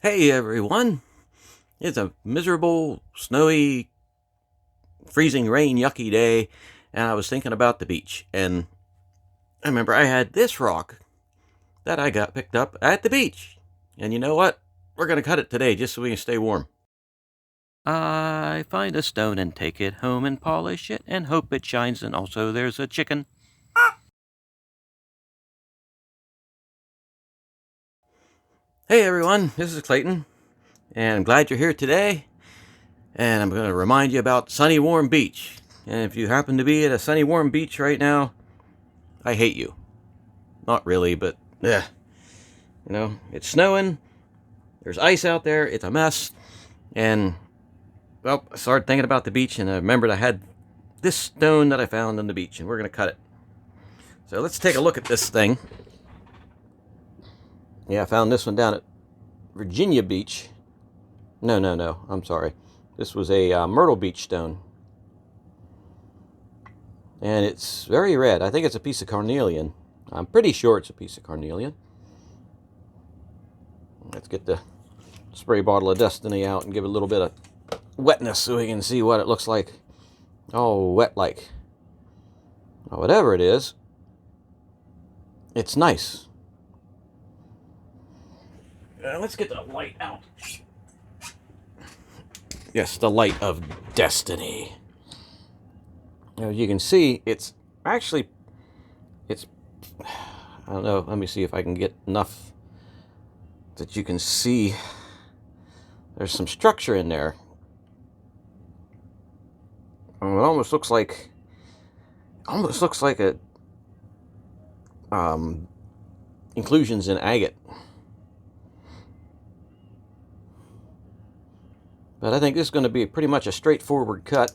Hey everyone! It's a miserable, snowy, freezing rain, yucky day, and I was thinking about the beach. And I remember I had this rock that I got picked up at the beach. And you know what? We're going to cut it today just so we can stay warm. I find a stone and take it home and polish it and hope it shines, and also there's a chicken. Hey everyone, this is Clayton, and I'm glad you're here today. And I'm going to remind you about sunny, warm beach. And if you happen to be at a sunny, warm beach right now, I hate you. Not really, but yeah. You know, it's snowing. There's ice out there. It's a mess. And, well, I started thinking about the beach, and I remembered I had this stone that I found on the beach, and we're going to cut it. So let's take a look at this thing. Yeah, I found this one down at Virginia Beach. No, I'm sorry. This was a Myrtle Beach stone. And it's very red. I think it's a piece of carnelian. I'm pretty sure it's a piece of carnelian. Let's get the spray bottle of Destiny out and give it a little bit of wetness so we can see what it looks like. Oh, wet like. Well, whatever it is, it's nice. Let's get the light out. Yes, the light of destiny. As you can see, it's actually, I don't know, let me see if I can get enough that you can see there's some structure in there. It almost looks like a inclusions in agate. But I think this is going to be pretty much a straightforward cut.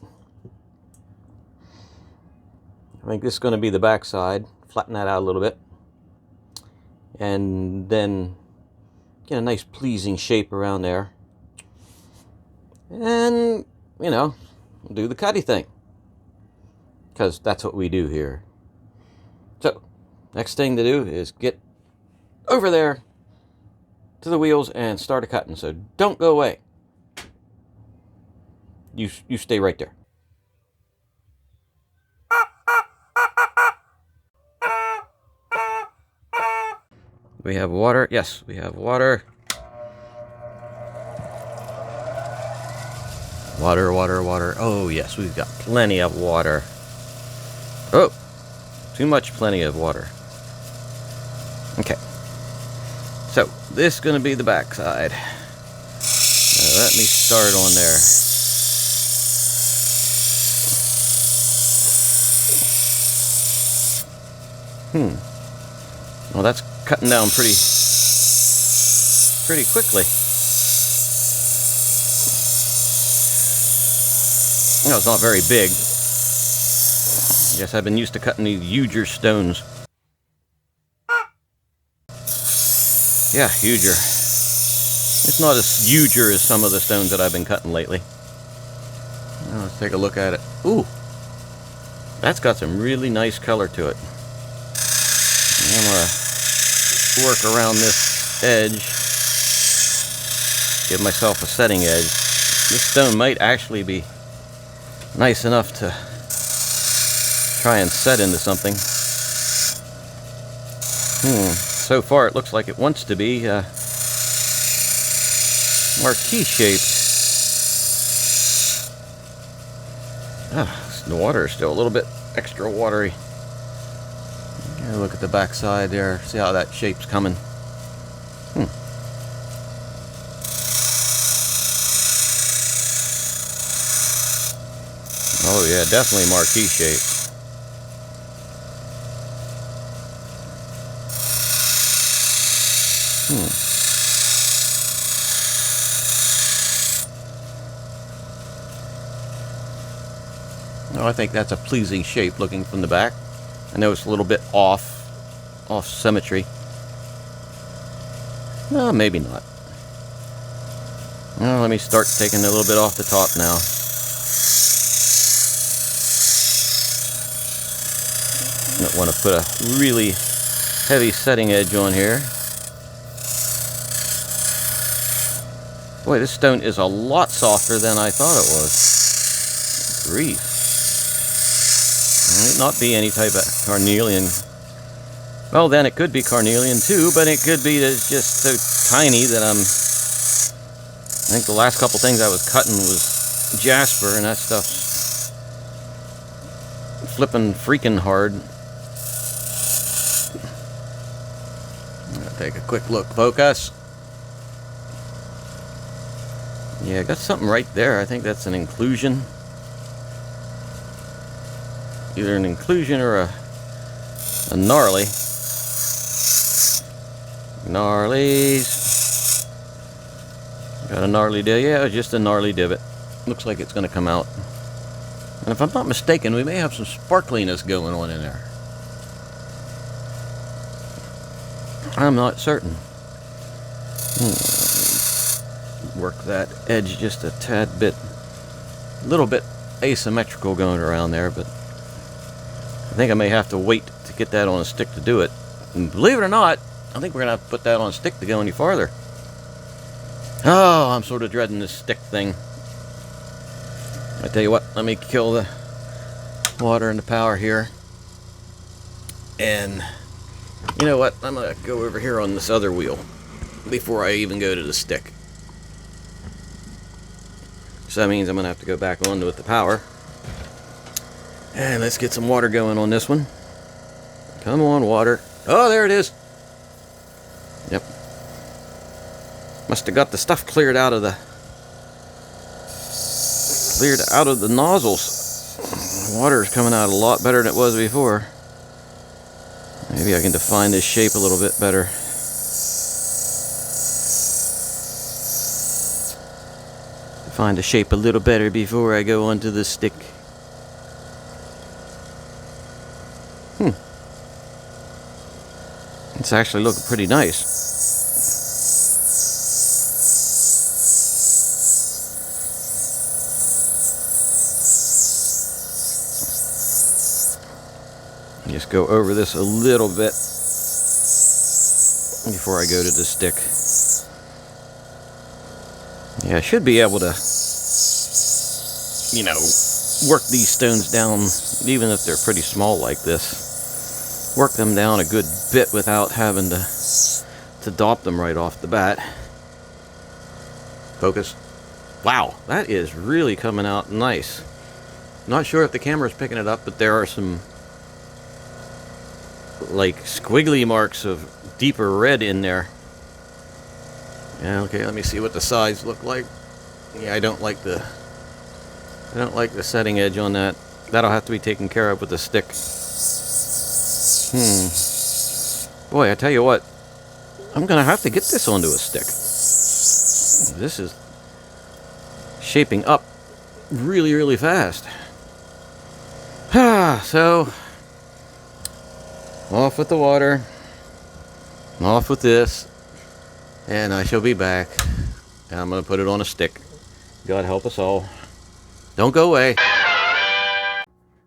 I think this is going to be the back side. Flatten that out a little bit. And then get a nice pleasing shape around there. And, you know, do the cutty thing. Because that's what we do here. So, next thing to do is get over there to the wheels and start a cutting. So don't go away. You stay right there. We have water. Yes, we have water. Water. Oh, yes, we've got plenty of water. Oh, too much plenty of water. Okay. So, this is going to be the back side. Let me start on there. Well, that's cutting down pretty quickly. No, it's not very big. I guess I've been used to cutting these huger stones. Yeah, huger. It's not as huger as some of the stones that I've been cutting lately. Now, let's take a look at it. Ooh, that's got some really nice color to it. I'm going to work around this edge, give myself a setting edge. This stone might actually be nice enough to try and set into something. So far it looks like it wants to be marquee shaped. The water is still a little bit extra watery. Here, look at the back side there. See how that shape's coming. Oh yeah, definitely marquee shape. Oh, I think that's a pleasing shape looking from the back. I know it's a little bit off symmetry. No, maybe not. Well, let me start taking a little bit off the top now. Don't want to put a really heavy setting edge on here. Boy, this stone is a lot softer than I thought it was. Grief. It might not be any type of carnelian. Well, then it could be carnelian too, but it could be that it's just so tiny that I think the last couple things I was cutting was jasper, and that stuff's flipping freaking hard. I'm gonna take a quick look. Focus. Yeah, I got something right there. I think that's an inclusion. Either an inclusion or a gnarly. Gnarlies. Got a gnarly divot. Yeah, just a gnarly divot. Looks like it's going to come out. And if I'm not mistaken, we may have some sparkliness going on in there. I'm not certain. Work that edge just a tad bit. A little bit asymmetrical going around there, but I think I may have to wait to get that on a stick to do it. And believe it or not, I think we're going to have to put that on a stick to go any farther. Oh, I'm sort of dreading this stick thing. I tell you what, let me kill the water and the power here. And you know what? I'm going to go over here on this other wheel before I even go to the stick. So that means I'm going to have to go back onto it with the power. And let's get some water going on this one. Come on, water. Oh, there it is. Yep. Must have got the stuff cleared out of the nozzles. Water is coming out a lot better than it was before. Maybe I can define this shape a little bit better. Define the shape a little better before I go onto the stick. It's actually looking pretty nice. Just go over this a little bit before I go to the stick. Yeah, I should be able to, you know, work these stones down, even if they're pretty small like this. Work them down a good bit without having to dop them right off the bat. Focus. Wow, that is really coming out nice. Not sure if the camera's picking it up, but there are some like squiggly marks of deeper red in there. Yeah, okay, let me see what the sides look like. Yeah, I don't like the setting edge on that. That'll have to be taken care of with the stick. Boy, I tell you what, I'm gonna have to get this onto a stick. This is shaping up really, really fast. So, off with the water, off with this, and I shall be back. And I'm gonna put it on a stick. God help us all. Don't go away.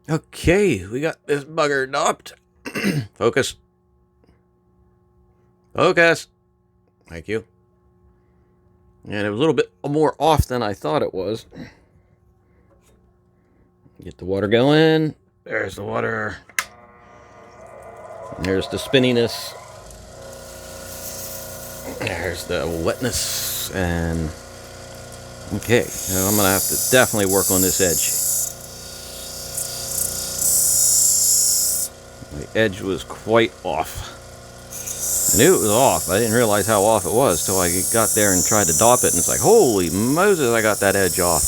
Okay, we got this bugger dopped. Focus. Focus. Thank you. And it was a little bit more off than I thought it was. Get the water going. There's the water. There's the spinniness. There's the wetness. And okay, so I'm going to have to definitely work on this edge. The edge was quite off. I knew it was off. I didn't realize how off it was till I got there and tried to dop it, and it's like, holy Moses, I got that edge off.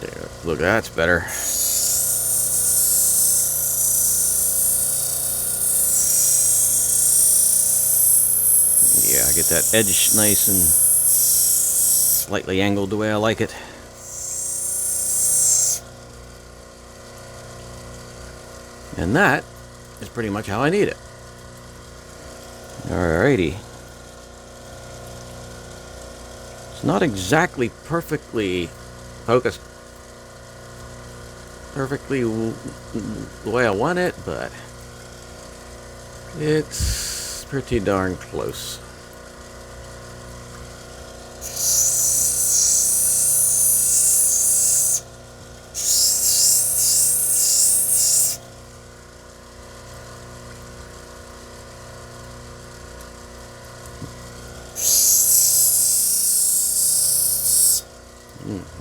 There, look, that's better. Yeah, I get that edge nice and slightly angled the way I like it. And that is pretty much how I need it. Alrighty. It's not exactly perfectly focused, perfectly the way I want it, but it's pretty darn close.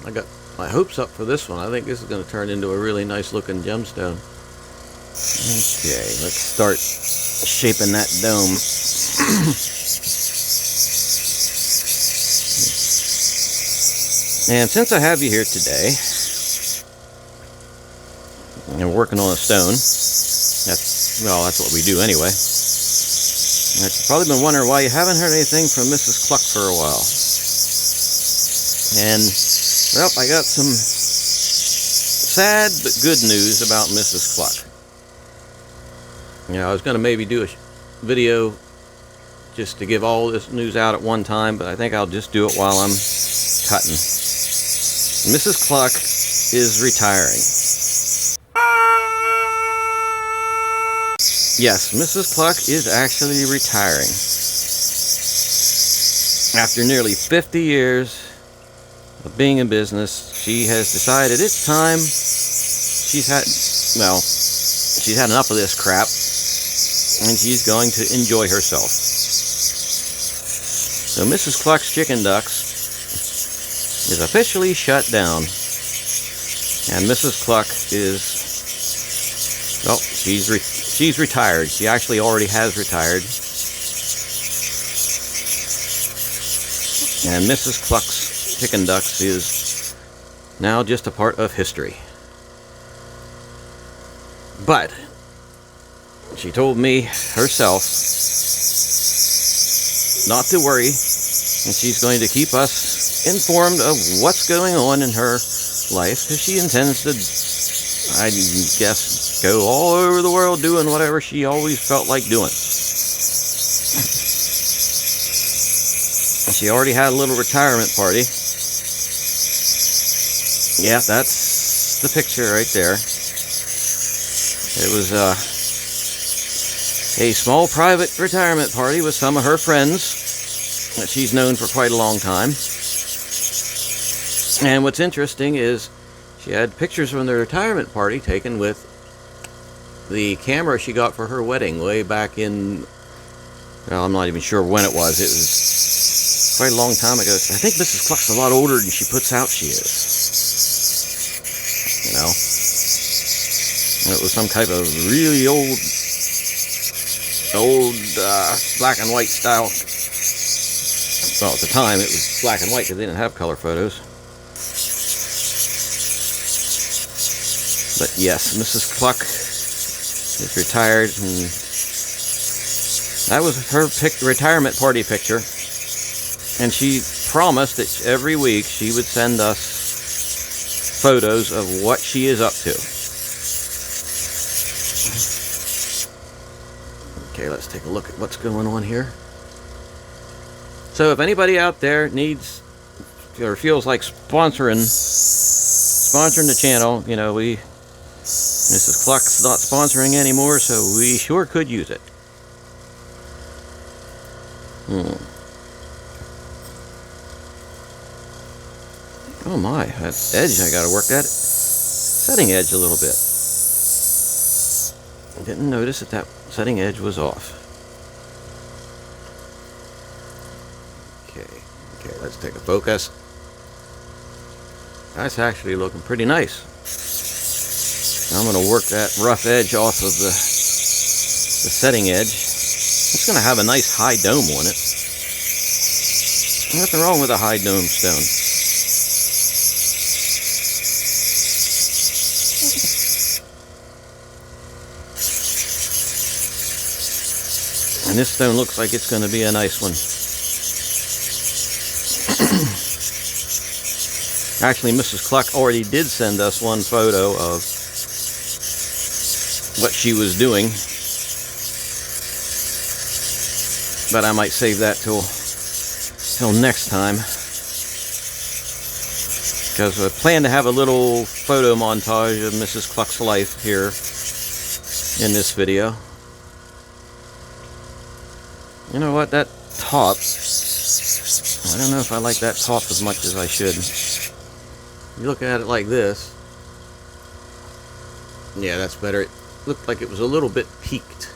I got my hopes up for this one. I think this is going to turn into a really nice looking gemstone. Okay, let's start shaping that dome. And since I have you here today, and we're working on a stone, that's what we do anyway. You've probably been wondering why you haven't heard anything from Mrs. Cluck for a while. And, well, I got some sad but good news about Mrs. Cluck. I was going to maybe do a video just to give all this news out at one time, but I think I'll just do it while I'm cutting. Mrs. Cluck is retiring. Yes, Mrs. Cluck is actually retiring. After nearly 50 years of being in business, she has decided it's time. She's had enough of this crap, and she's going to enjoy herself. So Mrs. Cluck's Chicken Ducks is officially shut down, and Mrs. Cluck is, well, she's retired. She actually already has retired, and Mrs. Cluck's Chicken Ducks is now just a part of history. But she told me herself not to worry, and she's going to keep us informed of what's going on in her life, because she intends to, I guess, go all over the world doing whatever she always felt like doing. She already had a little retirement party. Yeah, that's the picture right there. It was a small private retirement party with some of her friends that she's known for quite a long time. And what's interesting is she had pictures from the retirement party taken with the camera she got for her wedding way back in, well, I'm not even sure when it was. It was quite a long time ago. I think Mrs. Cluck's a lot older than she puts out she is. And it was some type of really old black and white style. Well, at the time it was black and white because they didn't have color photos. But yes, Mrs. Cluck is retired, and that was her retirement party picture. And she promised that every week she would send us photos of what she is up to. Okay, let's take a look at what's going on here. So if anybody out there needs or feels like sponsoring the channel, Mrs. Cluck's not sponsoring anymore, so we sure could use it. Oh my, that edge, I gotta work that setting edge a little bit. Didn't notice that setting edge was off. Okay, let's take a focus. That's actually looking pretty nice. I'm going to work that rough edge off of the setting edge. It's going to have a nice high dome on it. Nothing wrong with a high dome stone. And this stone looks like it's going to be a nice one. Actually, Mrs. Cluck already did send us one photo of what she was doing, but I might save that till next time. because I plan to have a little photo montage of Mrs. Cluck's life here in this video. You know what, that top, I don't know if I like that top as much as I should. You look at it like this, yeah, that's better. It looked like it was a little bit peaked,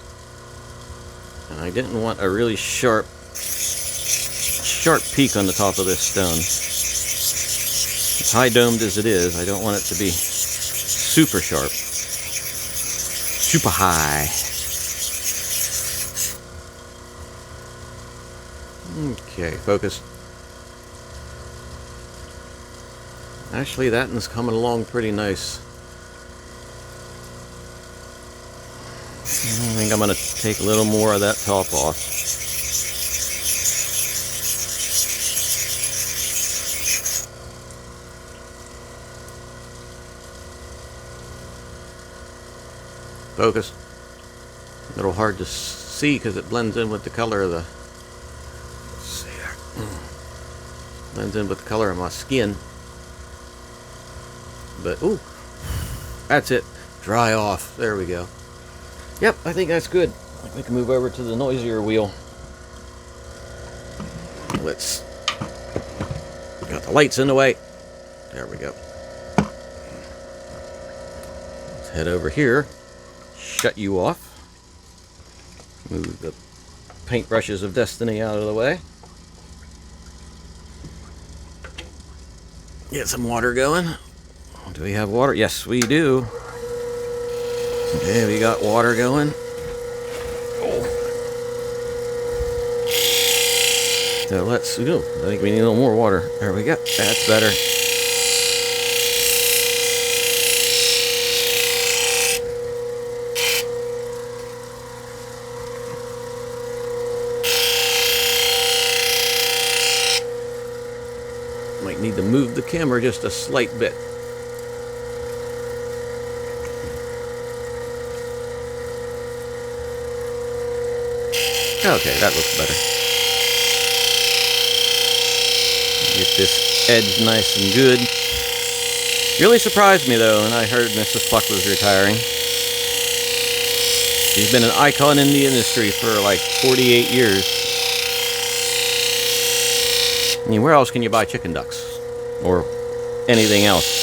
and I didn't want a really sharp peak on the top of this stone. As high domed as it is, I don't want it to be super sharp, super high. Okay, focus. Actually, that one's coming along pretty nice. I think I'm going to take a little more of that top off. Focus. A little hard to see because it blends in with the color of the... Let's see there. Blends in with the color of my skin. But, ooh, that's it. Dry off. There we go. Yep, I think that's good. We can move over to the noisier wheel. Let's... Got the lights in the way. There we go. Let's head over here. Shut you off. Move the paintbrushes of destiny out of the way. Get some water going. Do we have water? Yes, we do. Okay, we got water going. Oh. So let's go. I think we need a little more water. There we go. That's better. Might need to move the camera just a slight bit. Okay, that looks better. Get this edge nice and good. Really surprised me though when I heard Mrs. Cluck was retiring. She's been an icon in the industry for like 48 years. I mean, where else can you buy chicken ducks? Or anything else?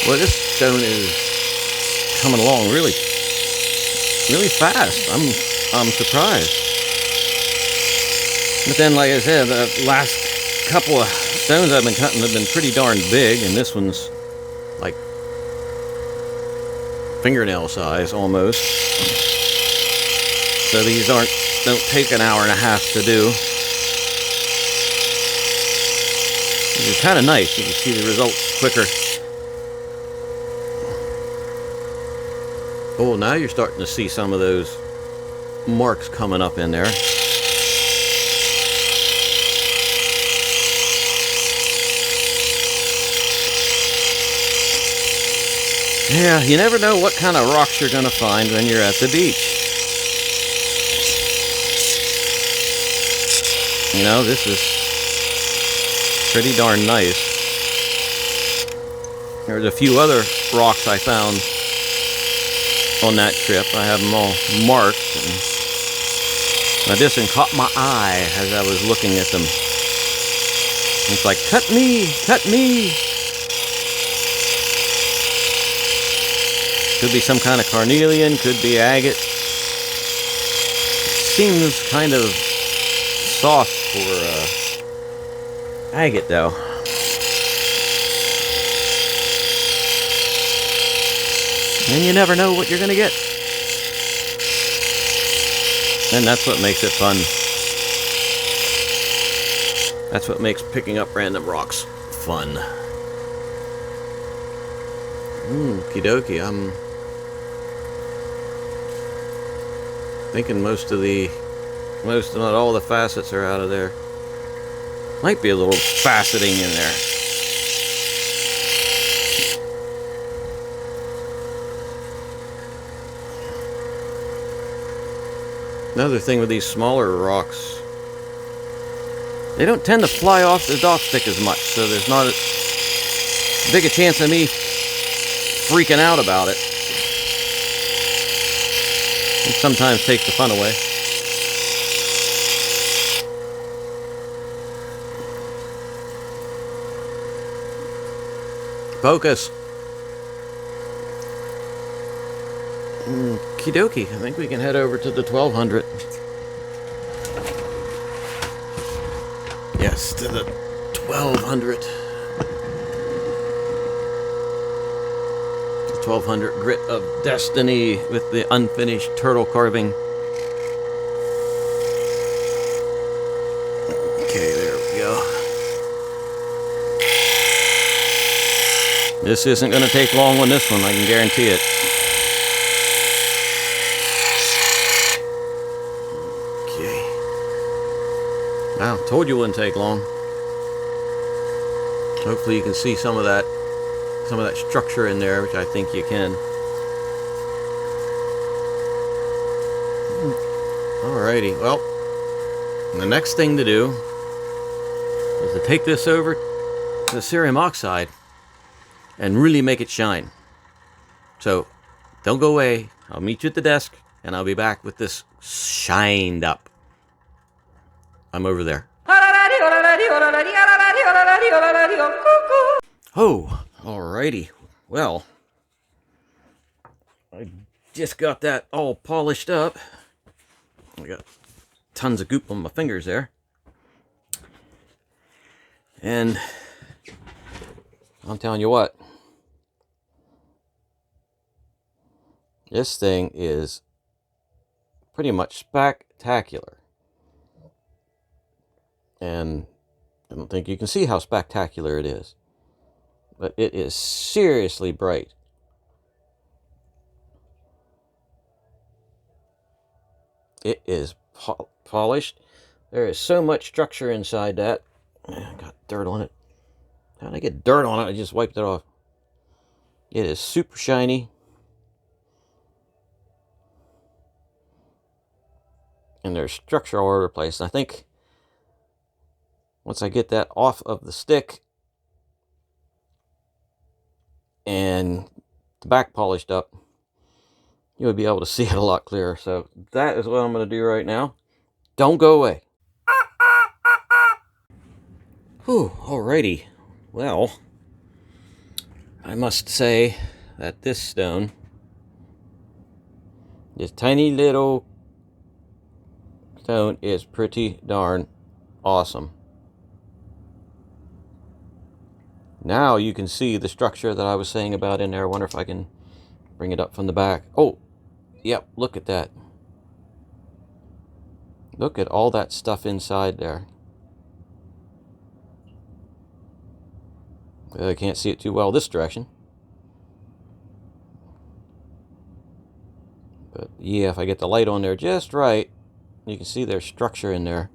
Well, this stone is coming along really fast. I'm surprised. But then, like I said, the last couple of stones I've been cutting have been pretty darn big, and this one's like fingernail size almost. So these don't take an hour and a half to do. Which is kind of nice. You can see the results quicker. Oh, now you're starting to see some of those marks coming up in there. Yeah, you never know what kind of rocks you're going to find when you're at the beach. You know, this is pretty darn nice. There's a few other rocks I found on that trip. I have them all marked. Now this one caught my eye as I was looking at them. It's like, cut me, cut me. Could be some kind of carnelian, could be agate. Seems kind of soft for agate though. And you never know what you're going to get. And that's what makes it fun. That's what makes picking up random rocks fun. Okie dokie. I'm thinking most not all the facets are out of there. Might be a little faceting in there. Another thing with these smaller rocks, they don't tend to fly off the dock stick as much, so there's not as big a chance of me freaking out about it. It sometimes takes the fun away. Focus. Okie dokie. I think we can head over to the 1200. Yes, to the 1200. The 1200 Grit of Destiny with the unfinished turtle carving. Okay, there we go. This isn't going to take long on this one, I can guarantee it. Okay. Wow, told you it wouldn't take long. Hopefully you can see some of that structure in there, which I think you can. Alrighty, well, the next thing to do is to take this over to the cerium oxide and really make it shine. So, don't go away. I'll meet you at the desk, and I'll be back with this shined up. I'm over there. Oh, alrighty. Well, I just got that all polished up. I got tons of goop on my fingers there. And I'm telling you what, this thing is pretty much spectacular. And I don't think you can see how spectacular it is. But it is seriously bright. It is polished. There is so much structure inside that. I got dirt on it. How did I get dirt on it? I just wiped it off. It is super shiny. And there's structure all over the place. And I think once I get that off of the stick and the back polished up, you'll be able to see it a lot clearer. So that is what I'm going to do right now. Don't go away. Whew, alrighty. Well, I must say that this stone, this tiny little stone, is pretty darn awesome. Now you can see the structure that I was saying about in there. I wonder if I can bring it up from the back. Oh, yep, look at that. Look at all that stuff inside there. I can't see it too well this direction. But yeah, if I get the light on there just right, you can see there's structure in there.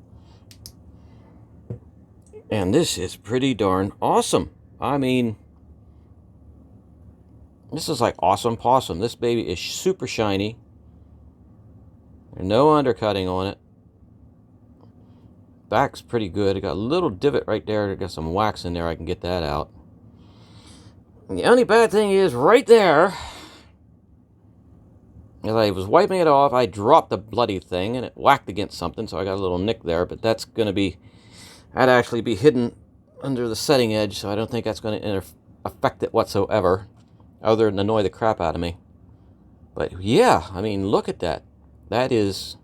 And this is pretty darn awesome. I mean, this is like awesome possum. This baby is super shiny. There's no undercutting on it. Back's pretty good. I got a little divot right there. I got some wax in there. I can get that out. And the only bad thing is right there, as I was wiping it off, I dropped the bloody thing and it whacked against something, so I got a little nick there. But that's going to be, that'd actually be hidden under the setting edge, so I don't think that's going to affect it whatsoever, other than annoy the crap out of me. But yeah, I mean, look at that. That is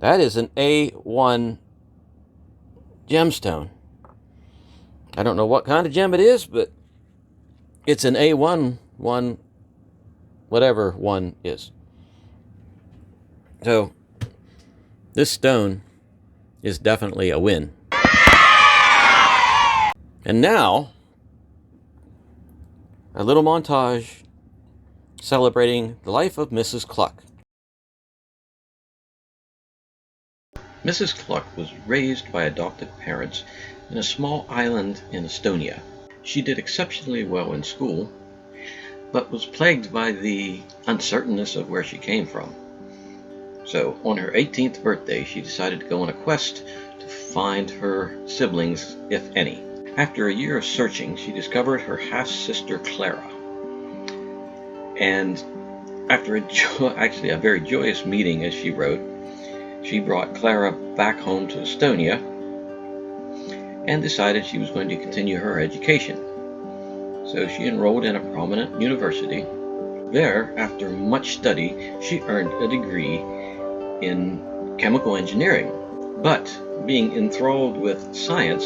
an A1 gemstone. I don't know what kind of gem it is, but it's an A1 one, whatever one is. So this stone is definitely a win. And now, a little montage celebrating the life of Mrs. Cluck. Mrs. Cluck was raised by adoptive parents in a small island in Estonia. She did exceptionally well in school, but was plagued by the uncertainness of where she came from. So on her 18th birthday, she decided to go on a quest to find her siblings, if any. After a year of searching, she discovered her half-sister Clara. And after actually a very joyous meeting, as she wrote, she brought Clara back home to Estonia and decided she was going to continue her education. So she enrolled in a prominent university. There, after much study, she earned a degree in chemical engineering. But being enthralled with science,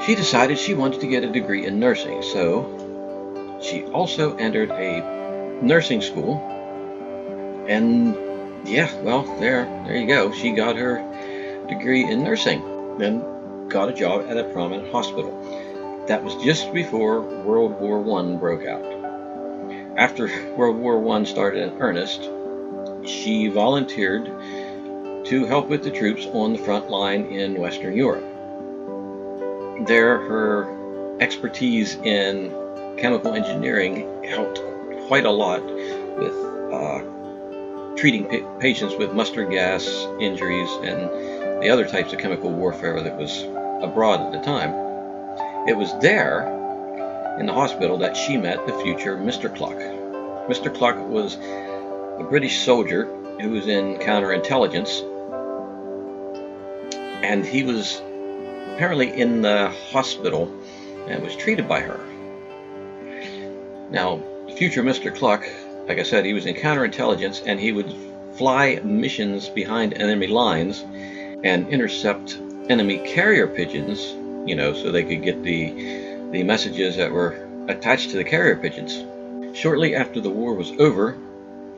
she decided she wanted to get a degree in nursing. So she also entered a nursing school, and yeah, well, there you go. She got her degree in nursing, then got a job at a prominent hospital. That was just before World War I broke out. After World War I started in earnest, she volunteered to help with the troops on the front line in Western Europe. There, her expertise in chemical engineering helped quite a lot with treating patients with mustard gas injuries and the other types of chemical warfare that was abroad at the time. It was there, in the hospital, that she met the future Mr. Cluck. Mr. Cluck was a British soldier who was in counterintelligence, and he was apparently in the hospital and was treated by her. Now, future Mr. Cluck, like I said, he was in counterintelligence, and he would fly missions behind enemy lines and intercept enemy carrier pigeons, so they could get the messages that were attached to the carrier pigeons. Shortly after the war was over,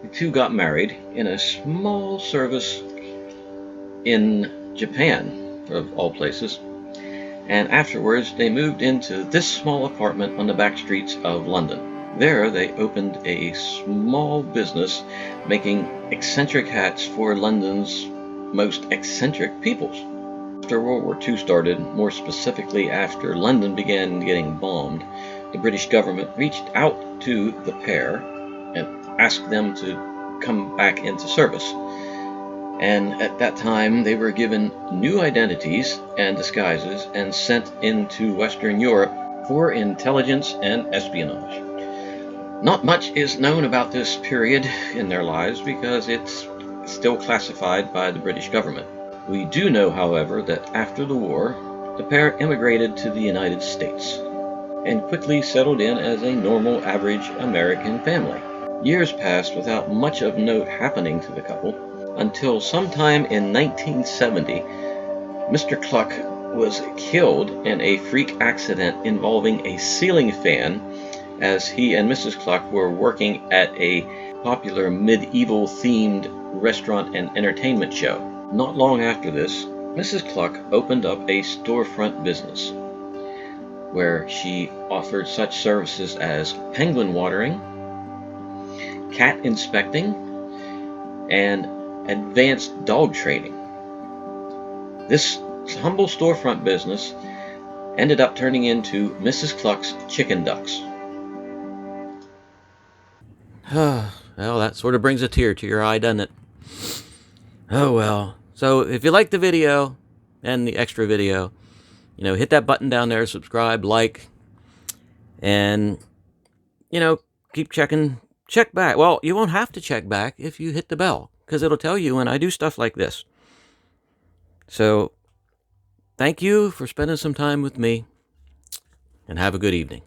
the two got married in a small service in Japan, of all places, and afterwards they moved into this small apartment on the back streets of London. There they opened a small business making eccentric hats for London's most eccentric peoples. After World War II started, more specifically after London began getting bombed, the British government reached out to the pair and asked them to come back into service. And at that time, they were given new identities and disguises and sent into Western Europe for intelligence and espionage. Not much is known about this period in their lives because it's still classified by the British government. We do know, however, that after the war, the pair immigrated to the United States and quickly settled in as a normal, average American family. Years passed without much of note happening to the couple until sometime in 1970, Mr. Cluck was killed in a freak accident involving a ceiling fan as he and Mrs. Cluck were working at a popular medieval-themed restaurant and entertainment show. Not long after this, Mrs. Cluck opened up a storefront business where she offered such services as penguin watering, cat inspecting, and advanced dog training. This humble storefront business ended up turning into Mrs. Cluck's Chicken Ducks. Well, that sort of brings a tear to your eye, doesn't it? Oh well. So if you like the video and the extra video, hit that button down there, subscribe, like, and, keep check back. Well, you won't have to check back if you hit the bell, because it'll tell you when I do stuff like this. So, thank you for spending some time with me, and have a good evening.